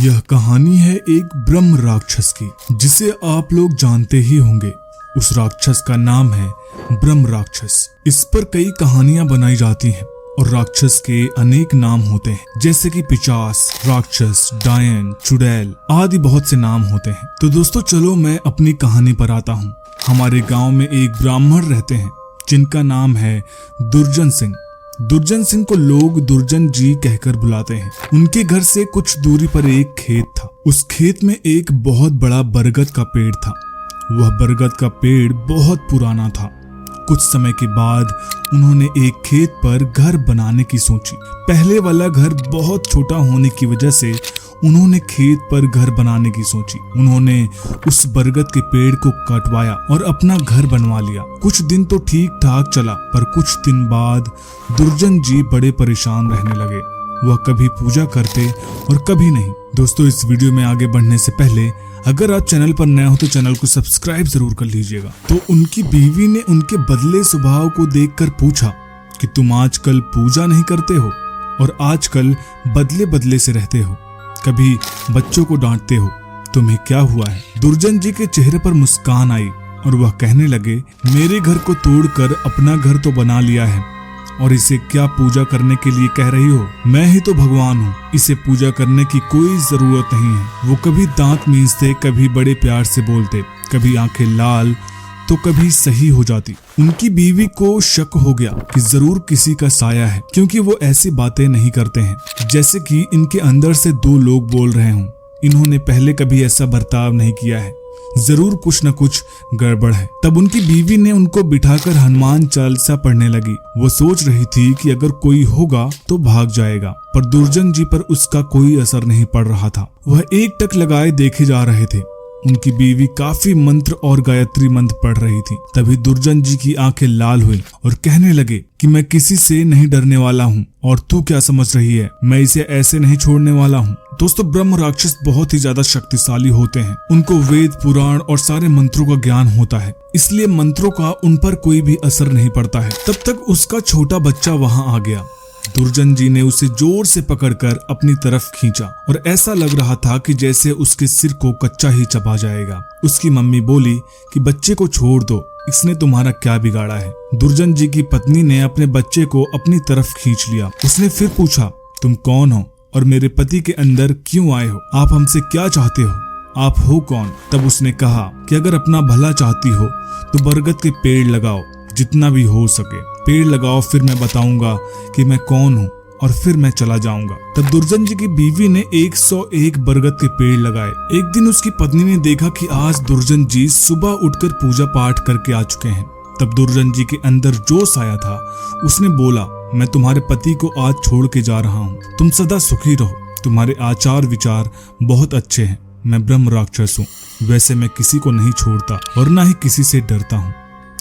यह कहानी है एक ब्रह्म राक्षस की, जिसे आप लोग जानते ही होंगे। उस राक्षस का नाम है ब्रह्म राक्षस। इस पर कई कहानियां बनाई जाती हैं और राक्षस के अनेक नाम होते हैं, जैसे कि पिशाच, राक्षस, डायन, चुड़ैल आदि बहुत से नाम होते हैं। तो दोस्तों चलो मैं अपनी कहानी पर आता हूँ। हमारे गांव में एक ब्राह्मण रहते हैं जिनका नाम है दुर्जन सिंह। दुर्जन सिंह को लोग दुर्जन जी कहकर बुलाते हैं। उनके घर से कुछ दूरी पर एक खेत था। उस खेत में एक बहुत बड़ा बरगद का पेड़ था। वह बरगद का पेड़ बहुत पुराना था। कुछ समय के बाद उन्होंने एक खेत पर घर बनाने की सोची। पहले वाला घर बहुत छोटा होने की वजह से उन्होंने खेत पर घर बनाने की सोची। उन्होंने उस बरगद के पेड़ को कटवाया और अपना घर बनवा लिया। कुछ दिन तो ठीक ठाक चला, पर कुछ दिन बाद दुर्जन जी बड़े परेशान रहने लगे। वह कभी पूजा करते और कभी नहीं। दोस्तों इस वीडियो में आगे बढ़ने से पहले अगर आप चैनल पर नए हो तो चैनल को सब्सक्राइब जरूर कर लीजिएगा। तो उनकी बीवी ने उनके बदले स्वभाव को देखकर पूछा कि तुम आजकल पूजा नहीं करते हो और आजकल बदले बदले से रहते हो, कभी बच्चों को डांटते हो, तुम्हें क्या हुआ है? दुर्जन जी के चेहरे पर मुस्कान आई और वह कहने लगे, मेरे घर को तोड़कर अपना घर तो बना लिया है और इसे क्या पूजा करने के लिए कह रही हो? मैं ही तो भगवान हूँ, इसे पूजा करने की कोई जरूरत नहीं है। वो कभी दांत मींचते, कभी बड़े प्यार से बोलते, कभी आंखें लाल तो कभी सही हो जाती। उनकी बीवी को शक हो गया कि जरूर किसी का साया है, क्योंकि वो ऐसी बातें नहीं करते हैं जैसे कि इनके अंदर से दो लोग बोल रहे हों। इन्होंने पहले कभी ऐसा बर्ताव नहीं किया है, जरूर कुछ न कुछ गड़बड़ है। तब उनकी बीवी ने उनको बिठाकर हनुमान चालीसा पढ़ने लगी। वो सोच रही थी कि अगर कोई होगा तो भाग जाएगा, पर दुर्जन जी पर उसका कोई असर नहीं पड़ रहा था। वह एक टक लगाए देखे जा रहे थे। उनकी बीवी काफी मंत्र और गायत्री मंत्र पढ़ रही थी। तभी दुर्जन जी की आंखें लाल हुई और कहने लगे कि मैं किसी से नहीं डरने वाला हूँ और तू क्या समझ रही है, मैं इसे ऐसे नहीं छोड़ने वाला हूँ। दोस्तों ब्रह्म राक्षस बहुत ही ज्यादा शक्तिशाली होते हैं। उनको वेद, पुराण और सारे मंत्रों का ज्ञान होता है, इसलिए मंत्रों का उन पर कोई भी असर नहीं पड़ता है। तब तक उसका छोटा बच्चा वहाँ आ गया। दुर्जन जी ने उसे जोर से पकड़कर अपनी तरफ खींचा और ऐसा लग रहा था कि जैसे उसके सिर को कच्चा ही चबा जाएगा। उसकी मम्मी बोली कि बच्चे को छोड़ दो, इसने तुम्हारा क्या बिगाड़ा है? दुर्जन जी की पत्नी ने अपने बच्चे को अपनी तरफ खींच लिया। उसने फिर पूछा, तुम कौन हो और मेरे पति के अंदर क्यों आए हो? आप हमसे क्या चाहते हो? आप हो कौन? तब उसने कहा कि अगर अपना भला चाहती हो तो बरगद के पेड़ लगाओ, जितना भी हो सके पेड़ लगाओ, फिर मैं बताऊंगा कि मैं कौन हूँ और फिर मैं चला जाऊंगा। तब दुर्जन जी की बीवी ने 101 बरगद के पेड़ लगाए। एक दिन उसकी पत्नी ने देखा कि आज दुर्जन जी सुबह उठकर पूजा पाठ करके आ चुके हैं। तब दुर्जन जी के अंदर जोश आया था। उसने बोला, मैं तुम्हारे पति को आज छोड़ के जा रहा हूँ, तुम सदा सुखी रहो, तुम्हारे आचार विचार बहुत अच्छे हैं। मैं ब्रह्म राक्षस हूँ, वैसे मैं किसी को नहीं छोड़ता और न ही किसी से डरता हूँ।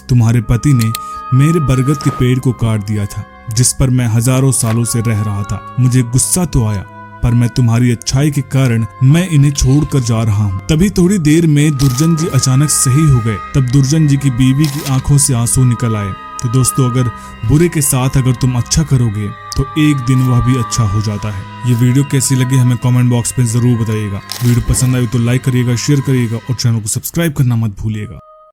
तुम्हारे पति ने मेरे बरगद के पेड़ को काट दिया था, जिस पर मैं हजारों सालों से रह रहा था। मुझे गुस्सा तो आया, पर मैं तुम्हारी अच्छाई के कारण मैं इन्हें छोड़कर जा रहा हूँ। तभी थोड़ी देर में दुर्जन जी अचानक सही हो गए। तब दुर्जन जी की बीवी की आंखों से आंसू निकल आए। तो दोस्तों अगर बुरे के साथ अगर तुम अच्छा करोगे तो एक दिन वह भी अच्छा हो जाता है। ये वीडियो कैसी लगी हमें कमेंट बॉक्स में जरूर बताइएगा। वीडियो पसंद आई तो लाइक करिएगा, शेयर करिएगा और चैनल को सब्सक्राइब करना मत भूलिएगा।